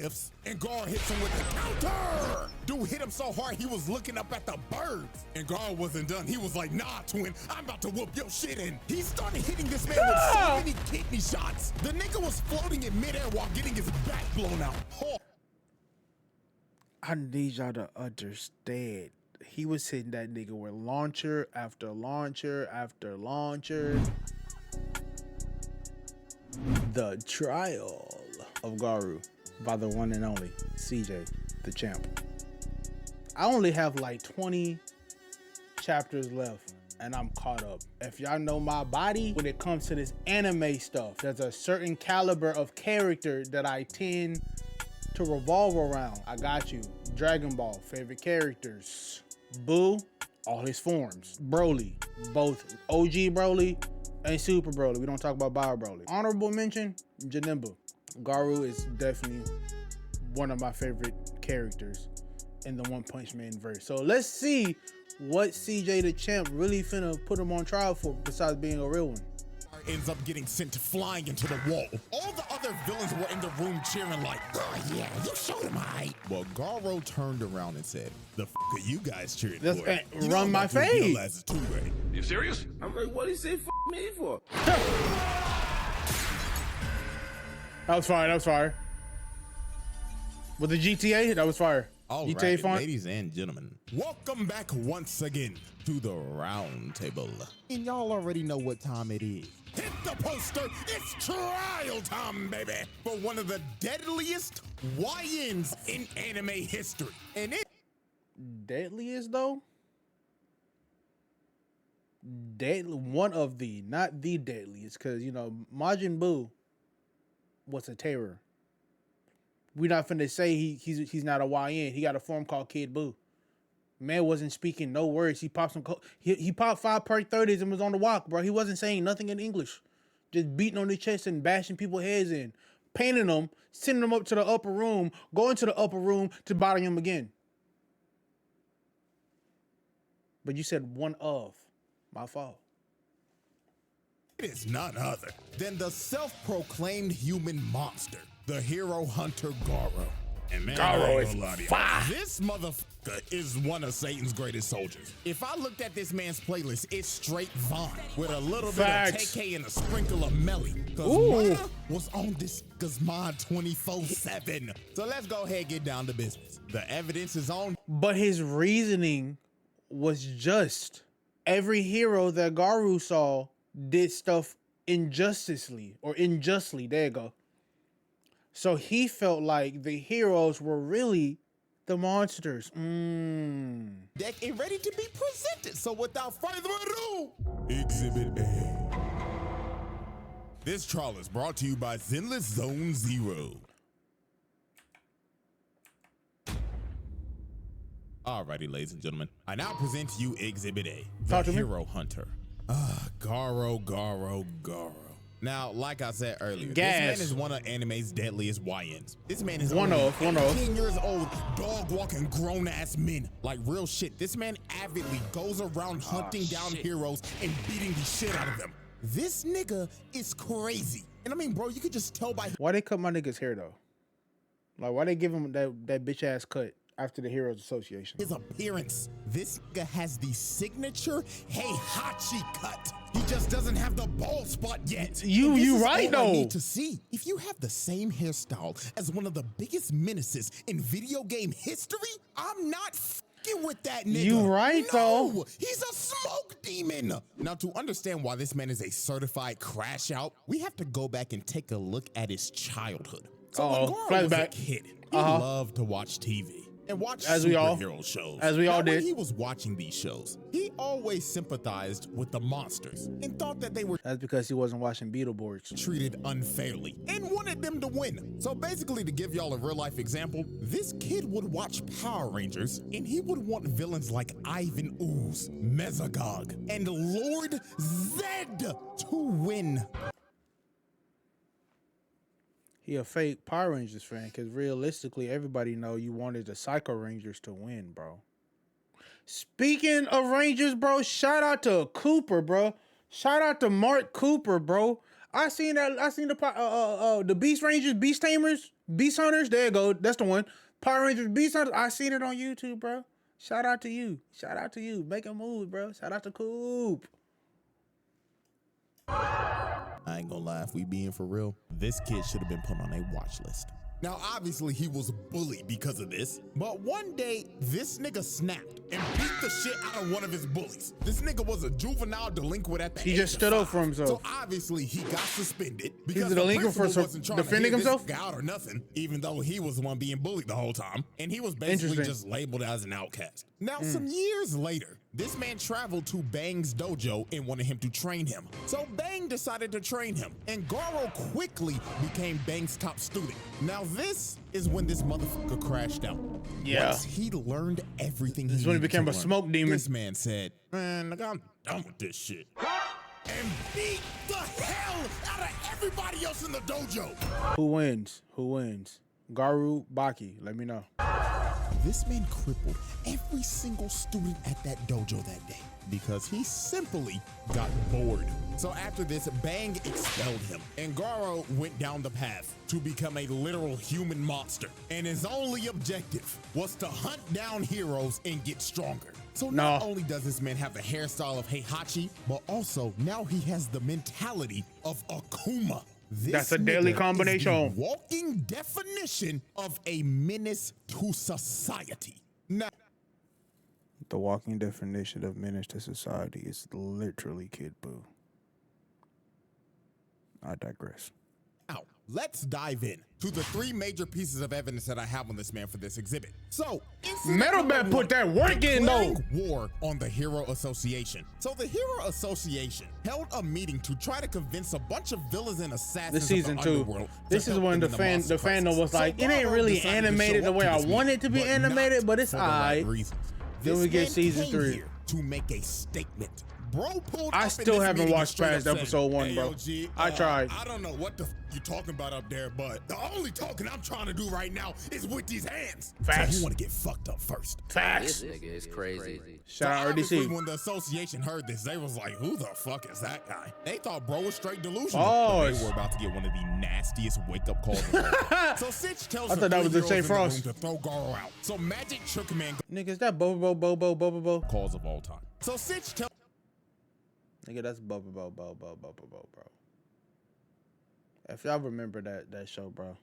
lifts, and Garou hits him with the counter. Dude hit him so hard he was looking up at the birds. And Garou wasn't done. He was like, nah, twin, I'm about to whoop your shit in. He started hitting this man with so many kidney shots. The nigga was floating in midair while getting his back blown out. Oh. I need y'all to understand. He was hitting that nigga with launcher after launcher after launcher. The Trial of Garou by the one and only CJ, the champ. I only have like 20 chapters left and I'm caught up. If y'all know my body, when it comes to this anime stuff, there's a certain caliber of character that I tend to revolve around. I got you. Dragon Ball, favorite characters. Boo, all his forms. Broly, both OG Broly and Super Broly. We don't talk about Bio Broly. Honorable mention, Janemba. Garou is definitely one of my favorite characters in the One Punch Man verse. So let's see what CJ the Champ really finna put him on trial for besides being a real one. Ends up getting sent flying into the wall. All the other villains were in the room cheering like, oh yeah, you showed him right. Well, Garou turned around and said, the f are you guys cheering for? Run my face. You serious? I'm like, what did he say f me for? That was fire, that was fire. With the GTA, that was fire. All GTA right, font. ladies and gentlemen, welcome back once again to the round table. And y'all already know what time it is. Hit the poster, it's trial time, baby, for one of the deadliest YNs in anime history. And it Deadliest though? One of the, not the deadliest, because you know, Majin Buu was a terror. We're not finna say he's not a YN. He got a form called Kid Buu. Man wasn't speaking no words. He popped he popped 5 perk 30s and was on the walk, bro. He wasn't saying nothing in English. Just beating on the chest and bashing people's heads in, painting them, sending them up to the upper room, going to the upper room to body him again. But you said one of. My fault. It is none other than the self-proclaimed human monster, the hero hunter Garou. And man, Garou is fire. This motherfucker is one of Satan's greatest soldiers. If I looked at this man's playlist, it's straight Vaughn with a little bit of TK and a sprinkle of Melly. Cause Mana was on this nigga's mind 24/7. So let's go ahead and get down to business. The evidence is on. But his reasoning was just. Every hero that Garou saw did stuff unjustly. There you go. So he felt like the heroes were really the monsters. Deck and ready to be presented. So without further ado, Exhibit A. This trial is brought to you by Zenless Zone Zero. Alrighty, ladies and gentlemen, I now present to you Exhibit A, the hero hunter. Garou. Now, like I said earlier, this man is one of anime's deadliest YNs. This man is one of 18 years old, dog walking grown ass men. Like real shit. This man avidly goes around hunting down heroes and beating the shit out of them. This nigga is crazy. And I mean, bro, you could just tell by why they cut my nigga's hair though? Like why they give him that bitch ass cut after the Heroes Association? His appearance. This nigga has the signature Heihachi cut. He just doesn't have the bald spot yet. You right though. I need to see if you have the same hairstyle as one of the biggest menaces in video game history. I'm not f***ing with that nigga. You right though. He's a smoke demon. Now to understand why this man is a certified crash out, we have to go back and take a look at his childhood. So when Garou was a kid, he loved to watch TV. And watch superhero shows. As we all did. When he was watching these shows, he always sympathized with the monsters and thought that they were That's because he wasn't watching Beetleborgs. treated unfairly and wanted them to win. So basically, to give y'all a real life example, this kid would watch Power Rangers and he would want villains like Ivan Ooze, Mesogog, and Lord Zed to win. He a fake Power Rangers fan because realistically, everybody know you wanted the Psycho Rangers to win, bro. Speaking of Rangers, bro, shout out to Cooper, bro. Shout out to Mark Cooper, bro. I seen the Beast Rangers, Beast Tamers Beast Hunters, there you go. That's the one. Power Rangers Beast Hunters. I seen it on YouTube, bro. Shout out to you. Shout out to you. Make a move, bro. Shout out to Coop. I ain't gonna lie, if we being for real, this kid should have been put on a watch list. Now, obviously, he was bullied because of this, but one day, this nigga snapped and beat the shit out of one of his bullies. This nigga was a juvenile delinquent at the age He just stood up for himself. So obviously, he got suspended because He's a delinquent for defending himself? This guy out or nothing, even though he was the one being bullied the whole time, and he was basically just labeled as an outcast. Now, some years later, this man traveled to Bang's dojo and wanted him to train him. So Bang decided to train him, and Garou quickly became Bang's top student. Now this is when this motherfucker crashed out. Yeah. Once he learned everything This is when he became a smoke demon. This man said, man, look, I'm done with this shit. And beat the hell out of everybody else in the dojo. Who wins? Who wins? Garou, Boskii. Let me know. This man crippled every single student at that dojo that day because he simply got bored. So after this, Bang expelled him, and Garou went down the path to become a literal human monster. And his only objective was to hunt down heroes and get stronger. So not only does this man have the hairstyle of Heihachi, but also now he has the mentality of Akuma. That's a deadly combination. Is the walking definition of a menace to society. Now, the walking definition of menace to society is literally Kid Buu. I digress. now, let's dive in to the three major pieces of evidence that I have on this man for this exhibit. So, Metal Man put that work in though. War on the Hero Association. So the Hero Association held a meeting to try to convince a bunch of villains and assassins This season of the 2. underworld. This is when the fandom was like, it ain't really animated the way I want it to be animated, but it's alright. Then we get season 3 to make a statement. Bro pulled I up still in this haven't meeting watched and past straight up episode 1, said, bro. "Hey, G, I tried. I don't know what the you talking about up there, but the only talking I'm trying to do right now is with these hands. Facts. So you want to get fucked up first. Facts. This nigga is crazy. Shout out Obviously, RDC. when the association heard this, they was like, who the fuck is that guy? They thought bro was straight delusional. Oh, But they were about to get one of the nastiest wake-up calls of all. So Sitch tells I the thought that was three the Shane heroes in Frost. the room to throw Garou out. So Magic Trick Man Nigga, is that Bobo? calls of all time. So Sitch tells Nigga, that's Bobo, bro. If y'all remember that show, bro.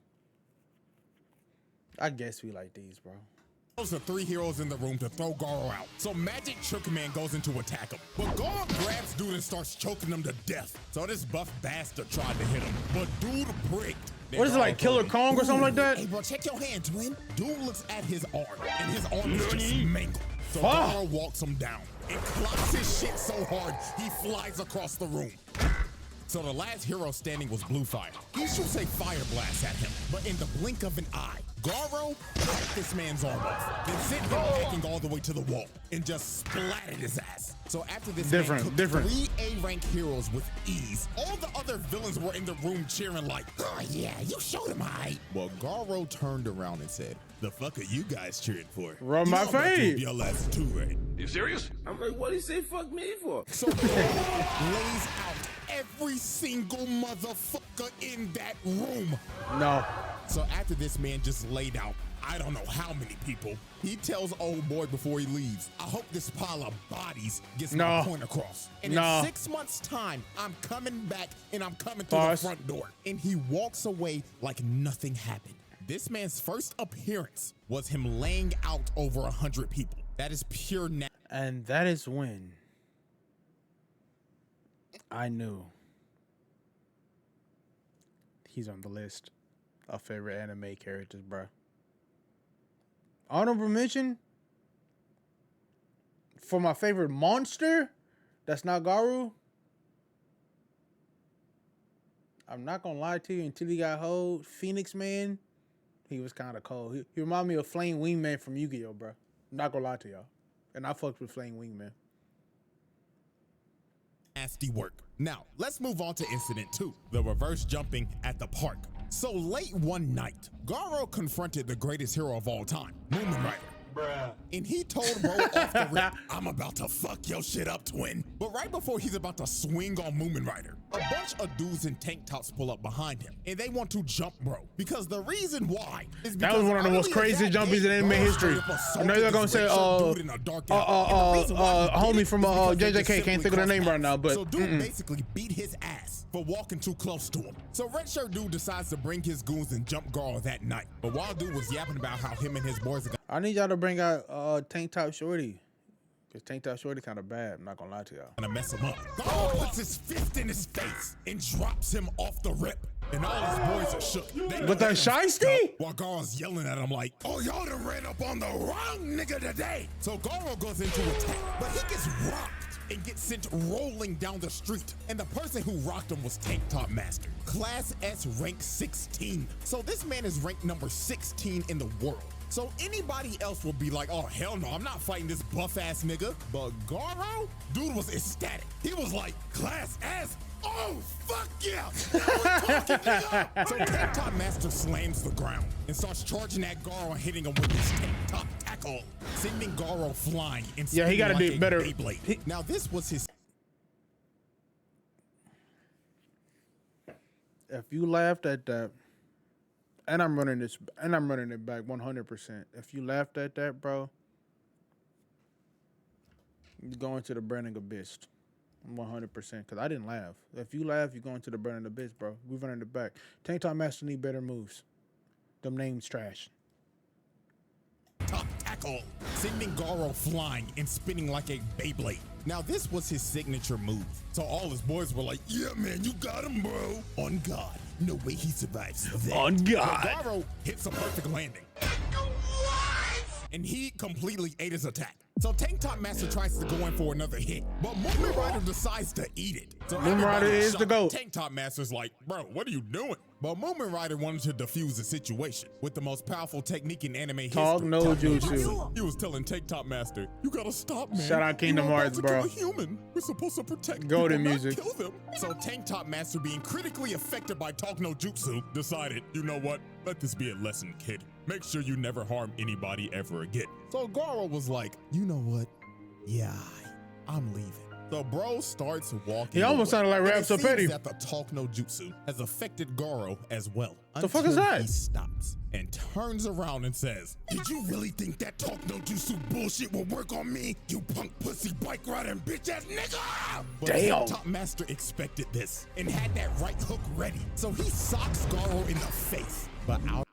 I guess we like these, bro. the three heroes in the room to throw Garou out. So Magic Trick Man goes in to attack him. But Garou grabs dude and starts choking him to death. So this buff bastard tried to hit him, but dude pricked. What is it, like Killer Kong or something like that? Hey bro, check your hand, twin. Dude looks at his arm, and his arm is just mangled. So Fuck. Garou walks him down and clocks his shit so hard, he flies across the room. So the last hero standing was Blue Fire. He shoots a fire blast at him, but in the blink of an eye, Garou cut this man's arm off, then sent him packing all the way to the wall and just splattered his ass. So after this man cooked three A-rank heroes with ease, all the other villains were in the room cheering like, oh yeah, you showed him aight. Well, Garou turned around and said, the fuck are you guys cheering for? Run my face. Your last two, right? You serious? I'm like, what did he say fuck me for? So Garou lays out every single motherfucker in that room. No. So after this man just laid out, I don't know how many people, he tells old boy before he leaves, I hope this pile of bodies gets my point across. And in 6 months' time, I'm coming back and I'm coming through the front door. And he walks away like nothing happened. This man's first appearance was him laying out over 100 people. That is pure And that is when I knew he's on the list of favorite anime characters, bro. Honorable mention for my favorite monster that's not Garou. I'm not gonna lie to you, until he got hold, Phoenix Man, he was kind of cold. He reminded me of Flame Wingman from Yu-Gi-Oh, bro. I'm not gonna lie to y'all. And I fucked with Flame Wingman. Nasty work. Now, let's move on to incident 2, the reverse jumping at the park. So late one night, Garou confronted the greatest hero of all time, Moomin Rider. Bruh. And he told bro off the rip, I'm about to fuck your shit up, twin. But right before he's about to swing on Moomin Rider, a bunch of dudes in tank tops pull up behind him, and they want to jump bro. Because the reason why is because that was one of the most crazy jumpies in anime history. I know they're gonna say, homie from JJK, can't think of the name right now, but so dude basically beat his ass for walking too close to him. So red shirt dude decides to bring his goons and jump Garou that night. But while dude was yapping about how him and his boys are I need y'all to bring out Tank Top Shorty. Cause Tank Top Shorty kind of bad, I'm not gonna lie to y'all. gonna mess him up. Garou puts his fist in his face and drops him off the rip. And all his boys are shook. But the shiesty? While Garou's yelling at him like, oh, y'all done ran up on the wrong nigga today. So Garou goes into attack, but he gets rocked and gets sent rolling down the street. And the person who rocked him was Tank Top Master, Class S rank 16. So this man is ranked number 16 in the world. So anybody else would be like, oh, hell no, I'm not fighting this buff-ass nigga. But Garou, dude was ecstatic. He was like, Class S? Oh, fuck yeah! So Tank Top Master slams the ground and starts charging at Garou and hitting him with his Tank Top tackle, sending Garou flying and he gotta like be better. Beyblade. Now this was his... If you laughed at that, and I'm running it back 100%. If you laughed at that, bro, you're going to the burning abyss. 100%, because I didn't laugh. If you laugh, you're going to the burning abyss, bro. We're running it back. Tank Top Master need better moves. Them names trash. Top tackle, sending Garou flying and spinning like a Beyblade. Now this was his signature move. So all his boys were like, yeah, man, you got him, bro. On God. No way he survives that. On God. But Garou hits a perfect landing. And he completely ate his attack. So Tank Top Master tries to go in for another hit, but Moomin Rider decides to eat it. So Moomin Rider is the GOAT. Tank Top Master's like, bro, what are you doing? But Moomin Rider wanted to defuse the situation with the most powerful technique in anime history. Talk no jutsu. He was telling Tank Top Master, you gotta stop, man. Shout out Kingdom Hearts, bro. Kill a human. We're supposed to protect Golden people, music. not kill them. So Tank Top Master, being critically affected by Talk no Jutsu, decided, you know what? Let this be a lesson, kid. Make sure you never harm anybody ever again. So Garou was like, you know what? Yeah, I'm leaving. So bro starts walking. He almost sounded like Rap So Petty. That the Talk no Jutsu has affected Garou as well. The fuck is that? He stops and turns around and says, did you really think that Talk no Jutsu bullshit will work on me, you punk pussy bike riding bitch ass nigga? But damn. Top Master expected this and had that right hook ready. So he socks Garou in the face, but out.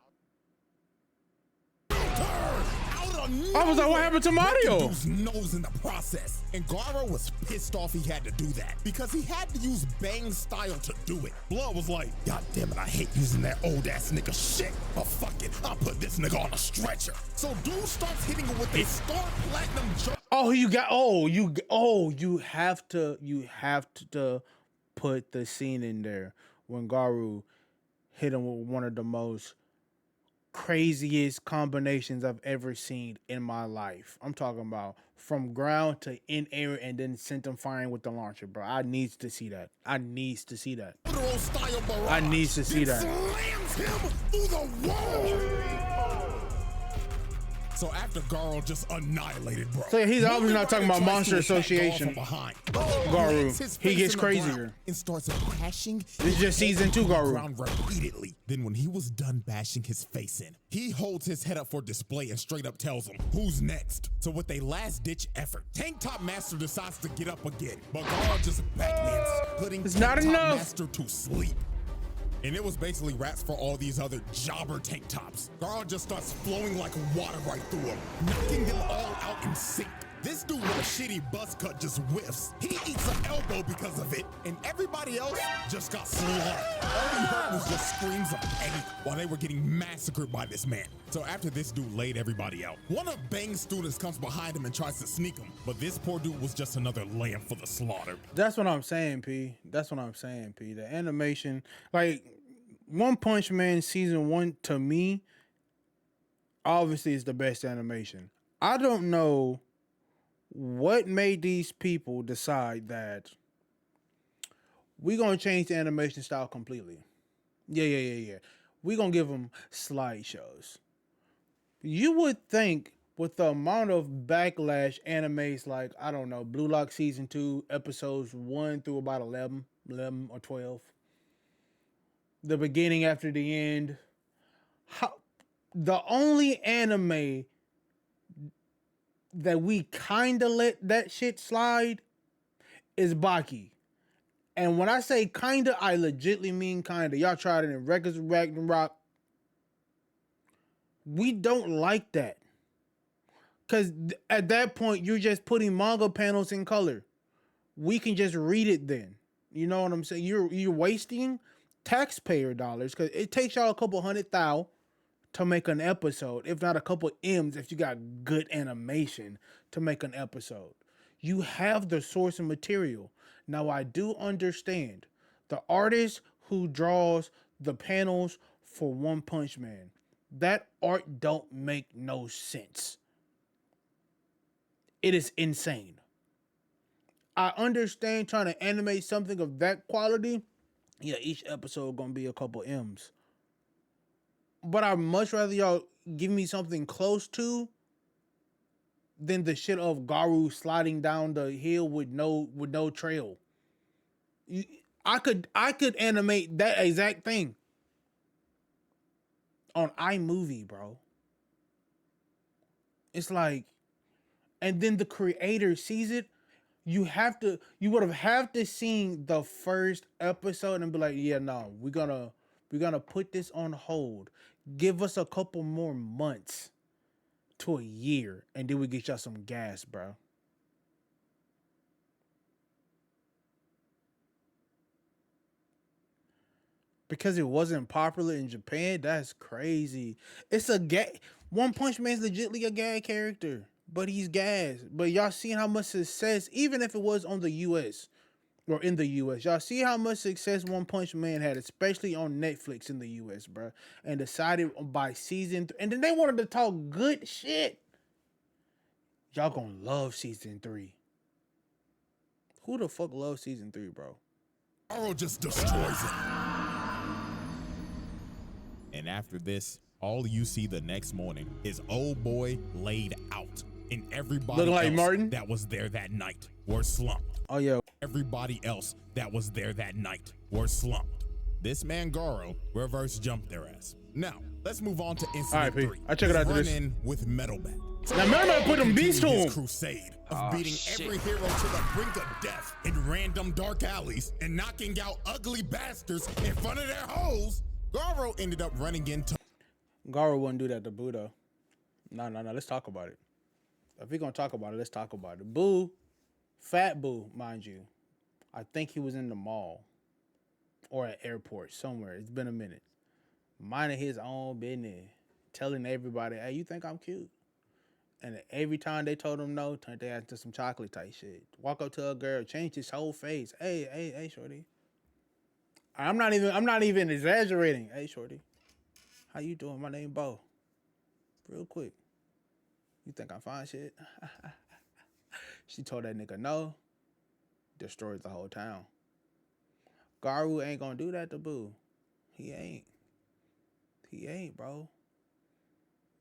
I was like, what happened to Mario? Dude's nose in the process. And Garou was pissed off he had to do that because he had to use Bang style to do it. Blood was like, God damn it, I hate using that old ass nigga shit. But fuck it, I'll put this nigga on a stretcher. So dude starts hitting him with a Star Platinum jump. You have to put the scene in there when Garou hit him with one of the most craziest combinations I've ever seen in my life. I'm talking about from ground to in air and then sent him firing with the launcher, bro. I needs to see that. I needs to see that. Slams him through the wall. So after Garou just annihilated, bro. So yeah, he's obviously not talking about Monster Association. Garou, he gets crazier. And starts bashing. This is just season 2 Garou. Repeatedly. Then when he was done bashing his face in, he holds his head up for display and straight up tells him, who's next? So with a last ditch effort, Tank Top Master decides to get up again, but Garou just backhands, putting it's Tank not Top enough. Master to sleep. And it was basically raps for all these other jobber tank tops. Garou just starts flowing like water right through them, knocking them all out in sync. This dude with a shitty buzz cut just whiffs. He eats an elbow because of it, and everybody else just got slaughtered. All we heard was just screams of pain while they were getting massacred by this man. So after this dude laid everybody out, one of Bang's students comes behind him and tries to sneak him, but this poor dude was just another lamb for the slaughter. That's what I'm saying, P. The animation, like One Punch Man season 1 to me, obviously is the best animation. I don't know what made these people decide that we're going to change the animation style completely. Yeah. We're going to give them slideshows. You would think with the amount of backlash animes like, I don't know, Blue Lock Season 2, episodes 1 through about 11 or 12. The beginning after the end. The only anime that we kind of let that shit slide is Baki. And when I say kinda, I legitly mean kinda. Y'all tried it in Records of Ragnarok. We don't like that. Because at that point, you're just putting manga panels in color. We can just read it then. You know what I'm saying? You're wasting taxpayer dollars because it takes y'all a couple $100,000 to make an episode, if not a couple M's if you got good animation to make an episode. You have the source and material. Now, I do understand the artist who draws the panels for One Punch Man. That art don't make no sense. It is insane. I understand trying to animate something of that quality. Yeah, each episode gonna be a couple M's. But I'd much rather y'all give me something close to than the shit of Garou sliding down the hill with no trail. I could animate that exact thing on iMovie, bro. It's like, and then the creator sees it. You would have to seen the first episode and be like, yeah, no, we're gonna put this on hold. Give us a couple more months to a year, and then we get y'all some gas, bro. Because it wasn't popular in Japan, that's crazy. It's a gay. One Punch Man's legitimately a gay character, but he's gas. But y'all seen how much success, even if it was on the US or in the US, y'all see how much success One Punch Man had, especially on Netflix in the US, bro. And decided by season 3, and then they wanted to talk good shit. Y'all gonna love season 3. Who the fuck loves season 3, bro? Garou just destroys it. And after this, all you see the next morning is old boy laid out. And everybody looking like else Martin that was there that night were slumped. Oh, yeah. Everybody else that was there that night were slumped. This man Garou reverse jumped their ass. Now, let's move on to incident 3. I check it out. Run in with Metal Bat. Now, Metal Bat put them beats to him. Crusade of beating every hero to the brink of death in random dark alleys and knocking out ugly bastards in front of their hoes. Garou ended up running into. Garou wouldn't do that to Boo, though. No. Let's talk about it. If we're going to talk about it, let's talk about it. Boo, Fat Boo, mind you. I think he was in the mall or at airport somewhere. It's been a minute. Minding his own business. Telling everybody, hey, you think I'm cute? And every time they told him no, turned their ass into some chocolate type shit. Walk up to a girl, change his whole face. Hey, shorty. I'm not even exaggerating. Hey, shorty. How you doing? My name Bo. Real quick. You think I'm fine shit? She told that nigga no. Destroys the whole town. Garou ain't gonna do that to Boo. He ain't. He ain't, bro.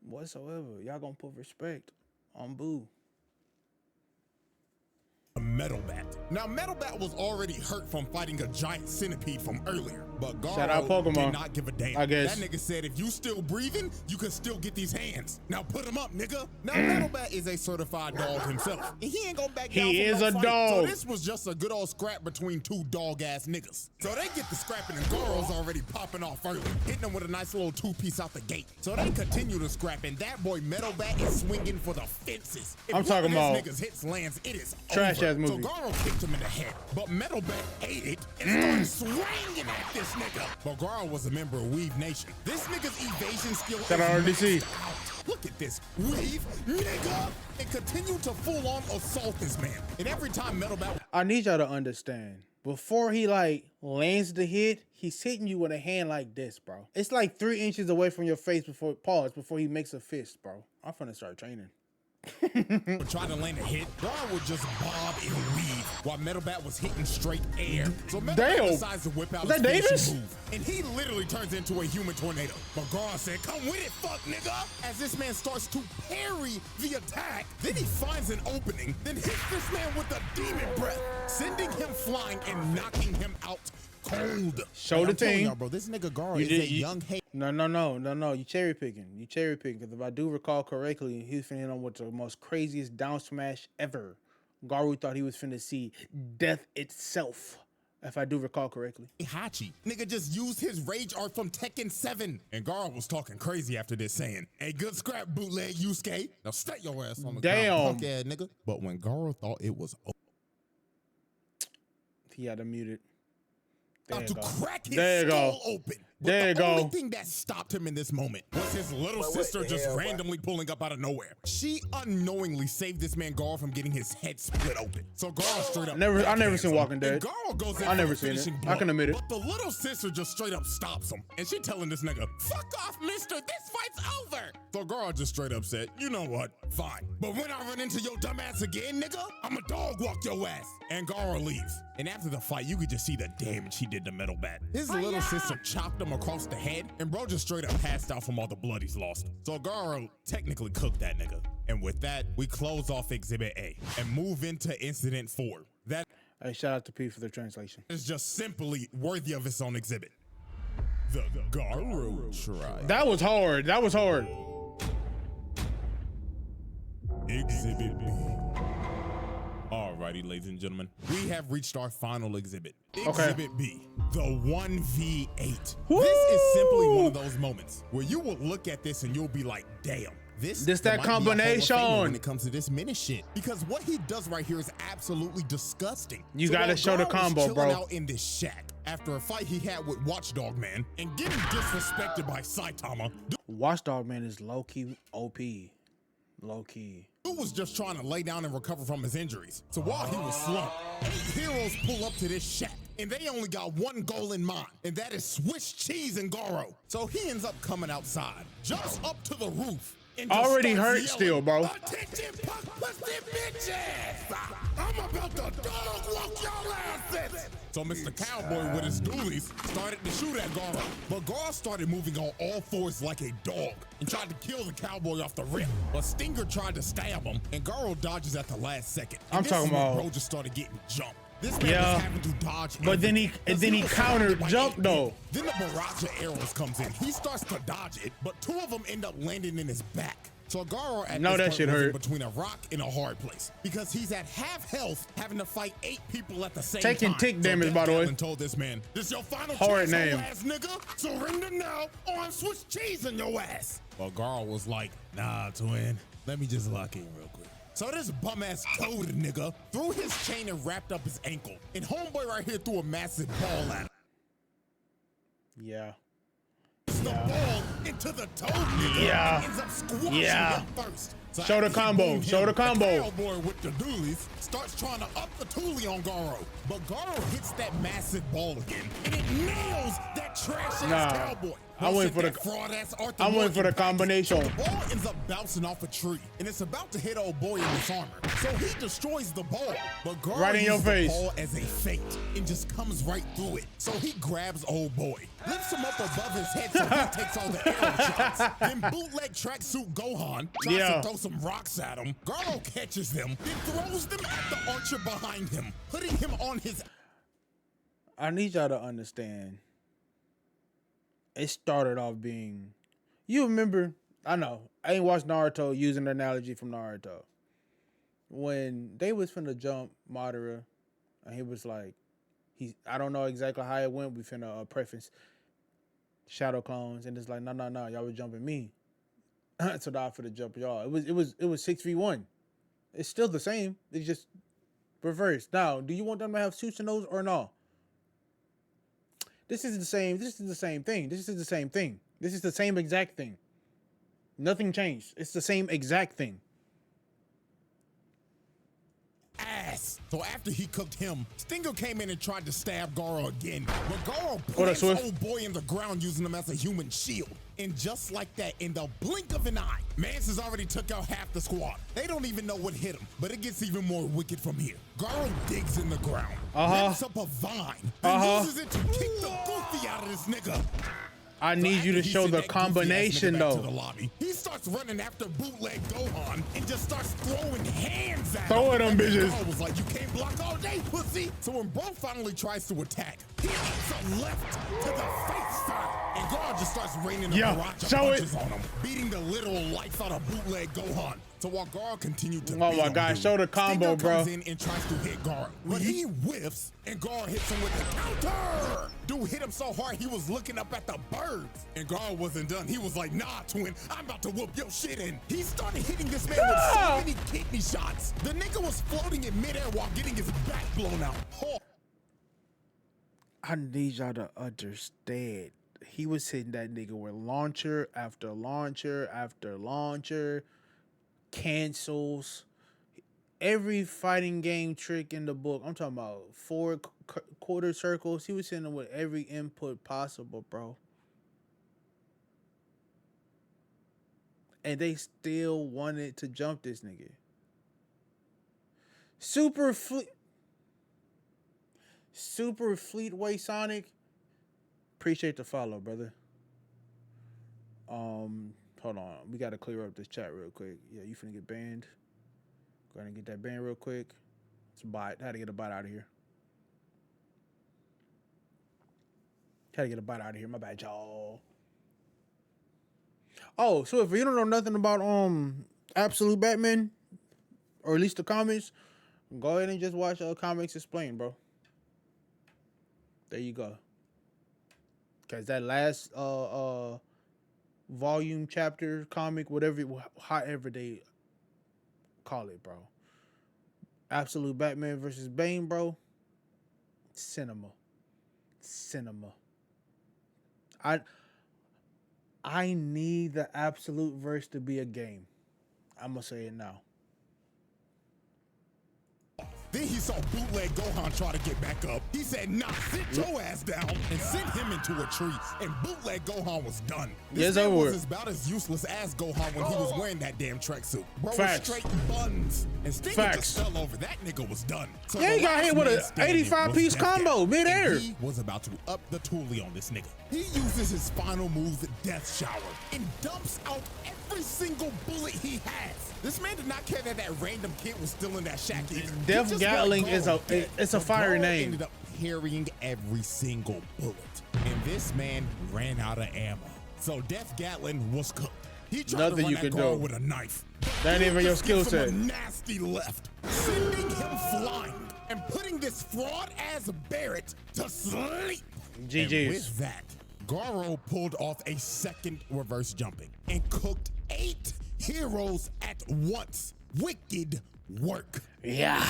Whatsoever. Y'all gonna put respect on Boo. Metal Bat. Now, Metal Bat was already hurt from fighting a giant centipede from earlier, but Shout out Garou Pokemon. did not give a damn. I guess. That nigga said, if you still breathing, you can still get these hands. Now put him up, nigga. Now, Metal Bat is a certified dog himself, and he ain't gonna back down He from is no a fight. dog. So this was just a good old scrap between two dog-ass niggas. So they get the scrapping, and Garou's already popping off early, hitting them with a nice little two-piece out the gate. So they continue to scrap, and that boy Metal Bat is swinging for the fences. If I'm talking about niggas hits lands, it is trash over. ass movie. So Garou kicked him in the head, but Metal Bat ate it and started swinging at this nigga. But Garou was a member of Weave Nation. This nigga's evasion skill is Shout out RDC. maxed out. Look at this. Weave, nigga, and continue to full-on assault this man. And every time Metal Bat... I need y'all to understand. Before he lands the hit, he's hitting you with a hand like this, bro. It's like 3 inches away from your face before he makes a fist, bro. I'm finna start training. Trying to land a hit, Garou would just bob and weave while Metal Bat was hitting straight air. So Metal Bat decides to whip out his finishing move, and he literally turns into a human tornado. But Garou said, "Come with it, fuck nigga!" As this man starts to parry the attack, then he finds an opening, then hits this man with a demon breath, sending him flying and knocking him out cold. Show the team, y'all, bro. This nigga Garou is a young hate. No. You cherry picking. Because if I do recall correctly, he was finna hit on with the most craziest down smash ever. Garou thought he was finna see death itself. If I do recall correctly. Hachi. Nigga just used his rage art from Tekken 7. And Garou was talking crazy after this, saying, "Hey, good scrap, bootleg Yusuke. Now stat your ass on the ground, punk ass nigga." But when Garou thought it was over, he had to mute it. About to crack his skull open. There you go. The only thing that stopped him in this moment was his little sister just randomly pulling up out of nowhere. She unknowingly saved this man Garou from getting his head split open. So Garou straight up. I never seen Walking Dead. Garou goes in I never seen it. I can admit it. But the little sister just straight up stops him, and she telling this nigga, "Fuck off, mister. This fight's over." So Garou just straight up said, "You know what? Fine. But when I run into your dumb ass again, nigga, I'ma dog walk your ass." And Garou leaves. And after the fight, you could just see the damage he did to Metal Bat. His little sister chopped him across the head, and bro just straight up passed out from all the blood he's lost. So Garou technically cooked that nigga. And with that, we close off Exhibit A and move into Incident 4. That Hey, shout out to P for the translation. is just simply worthy of its own exhibit. The Garou trial. That was hard. Exhibit B. Alrighty, ladies and gentlemen, we have reached our final exhibit. Exhibit B, the 1v8. Woo! This is simply one of those moments where you will look at this and you'll be like, damn. This that combination when it comes to this Menace shit, because what he does right here is absolutely disgusting. You gotta show the combo, bro. Out in this shack after a fight he had with Watchdog Man and getting disrespected by Saitama. Watchdog Man is low key OP. Low key. Dude was just trying to lay down and recover from his injuries. So while he was slumped, 8 heroes pull up to this shack, and they only got one goal in mind, and that is Swiss cheese and Garou. So he ends up coming outside, jumps up to the roof, and just already hurt yelling, still, bro. "Attention, punk pussy bitches! I'm about to dog walk y'all asses!" So Mr. Cowboy with his dualies started to shoot at Garou, but Garou started moving on all fours like a dog and tried to kill the cowboy off the rip. But Stinger tried to stab him, and Garou dodges at the last second. And I'm talking about bro just started getting jumped. This man was having to dodge. But then he countered jump though. Then the barrage of arrows comes in. He starts to dodge it, but 2 of them end up landing in his back. So Garou at this point was in between a rock and a hard place because he's at half health, having to fight 8 people at the same time. Taking tick damage, by the way. Told this man, "This your final hard chance, name. ass nigga. Surrender now, or I'm Swiss cheese in your ass." Well, Garou was like, "Nah, twin. Let me just lock in real quick." So this bum ass toad nigga threw his chain and wrapped up his ankle, and homeboy right here threw a massive ball at him. Yeah. The ball into the toe nigga and ends up squashing him first. So show the combo. The cowboy with the dualies starts trying to up the toolie on Garou, but Garou hits that massive ball again, and it nails that trash ass cowboy. I went for the combination. So the ball ends up bouncing off a tree, and it's about to hit old boy in his armor. So he destroys the ball, but Garou right in your face. The ball as a feint and just comes right through it. So he grabs old boy, lifts him up above his head so he takes all the arrow shots. Then bootleg tracksuit Gohan tries to throw some rocks at him. Garou catches them, then throws them at the archer behind him, putting him on his. I need y'all to understand. It started off being, you remember, I know, I ain't watched Naruto using the analogy from Naruto. When they was finna jump Madara, and he was like, I don't know exactly how it went, we finna preference shadow clones, and it's like, no, y'all was jumping me. So now for the jump y'all. It was 6v1. It's still the same, it's just reversed. Now, do you want them to have suits in those or no? This is the same thing. This is the same exact thing. Nothing changed. It's the same exact thing. Ass. So after he cooked him, Stinger came in and tried to stab Garou again. But Garou put his old boy in the ground using him as a human shield. And just like that, in the blink of an eye, Menace has already took out half the squad. They don't even know what hit him, but it gets even more wicked from here. Garou digs in the ground, lifts up a vine, and uses it to kick the goofy out of this nigga. I need you to show the combination though. To the lobby, he starts running after bootleg Gohan and just starts throwing hands at him. Throwing them bitches. Garou was like, you can't block all day, pussy. So when bro finally tries to attack, he hits a left to the face side. And Garou just starts raining a barrage of punches on him, beating the literal life out of bootleg Gohan. So while Garou continued to oh my god, show the combo, bro. Comes in and tries to hit Garou, but he whiffs and Garou hits him with the counter. Dude hit him so hard he was looking up at the birds, and Garou wasn't done. He was like, nah, twin, I'm about to whoop your shit in. He started hitting this man with so many kidney shots. The nigga was floating in midair while getting his back blown out. Oh. I need y'all to understand. He was hitting that nigga with launcher after launcher after launcher. Cancels, every fighting game trick in the book. I'm talking about 4 quarter circles. He was hitting them with every input possible, bro. And they still wanted to jump this nigga. Super Fleetway Sonic. Appreciate the follow, brother. Hold on, we gotta clear up this chat real quick. Yeah, you finna get banned. Go ahead and get that ban real quick. It's a bot. How to get a bot out of here? How to get a bot out of here? My bad, y'all. Oh, so if you don't know nothing about Absolute Batman, or at least the comics, go ahead and just watch Comics Explained, bro. There you go. Cause that last volume, chapter, comic, whatever, however they call it, bro. Absolute Batman versus Bane, bro. Cinema. I need the Absolute verse to be a game. I'm gonna say it now. Then he saw bootleg Gohan try to get back up. He said, nah, sit your ass down, and sent him into a tree. And bootleg Gohan was done. This man was about as useless as Gohan when he was wearing that damn tracksuit. Bro was straight buns. And Stinger just fell over. That nigga was done. So yeah, he got hit with an 85-piece combo midair. He was about to up the toolie on this nigga. He uses his final move, the Death Shower, and dumps out every single bullet he has. This man did not care that random kid was still in that shack either. Death Gatling is a fire name. Ended up parrying every single bullet, and this man ran out of ammo. So Death Gatling was cooked. He tried to run that Garou with a knife. That ain't even your skill set. A nasty left, sending him flying and putting this fraud-ass Barrett to sleep. GG's. And with that, Garou pulled off a second reverse jumping and cooked 8 heroes at once. Wicked work. Yeah.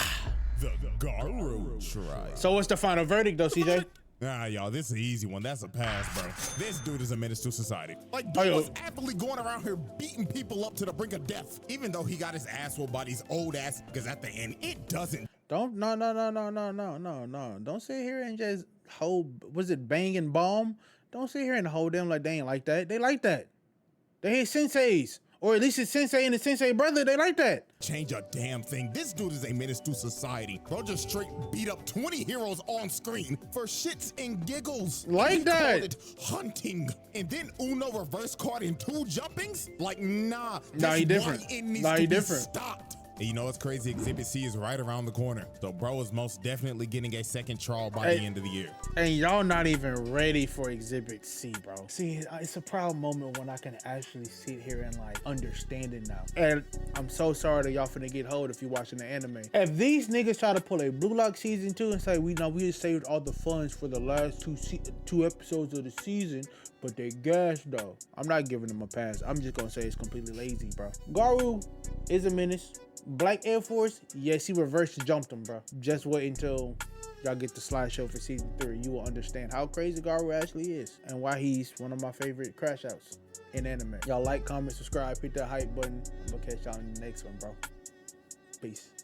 The Garou try. So what's the final verdict though, CJ? Nah, y'all, this is an easy one. That's a pass, bro. This dude is a menace to society. Like, dude was aptly going around here beating people up to the brink of death, even though he got his ass whooped by these old ass, because at the end, it doesn't. No. Don't sit here and just was it bang and bomb? Don't sit here and hold them like they ain't like that. They like that. They hate senseis. Or at least his sensei and his sensei brother, they like that. Change a damn thing. This dude is a menace to society. Bro just straight beat up 20 heroes on screen for shits and giggles. Like that. Called it hunting. And then Uno reverse card in 2 jumpings? Like, nah. Nah, he different. Nah, he different. Stopped. And you know what's crazy? Exhibit C is right around the corner. So bro is most definitely getting a second trial by the end of the year. And y'all not even ready for Exhibit C, bro. See, it's a proud moment when I can actually sit here and like understand it now. And I'm so sorry that y'all finna get hold if you're watching the anime. If these niggas try to pull a Blue Lock season 2 and say we just saved all the funds for the last two episodes of the season, but they gassed though, I'm not giving them a pass. I'm just gonna say it's completely lazy, bro. Garou is a menace. Black Air Force, yes, he reverse jumped him, bro. Just wait until y'all get the slideshow for season 3. You will understand how crazy Garou actually is and why he's one of my favorite crash outs in anime. Y'all like, comment, subscribe, hit that hype button. I'm gonna catch y'all in the next one, bro. Peace.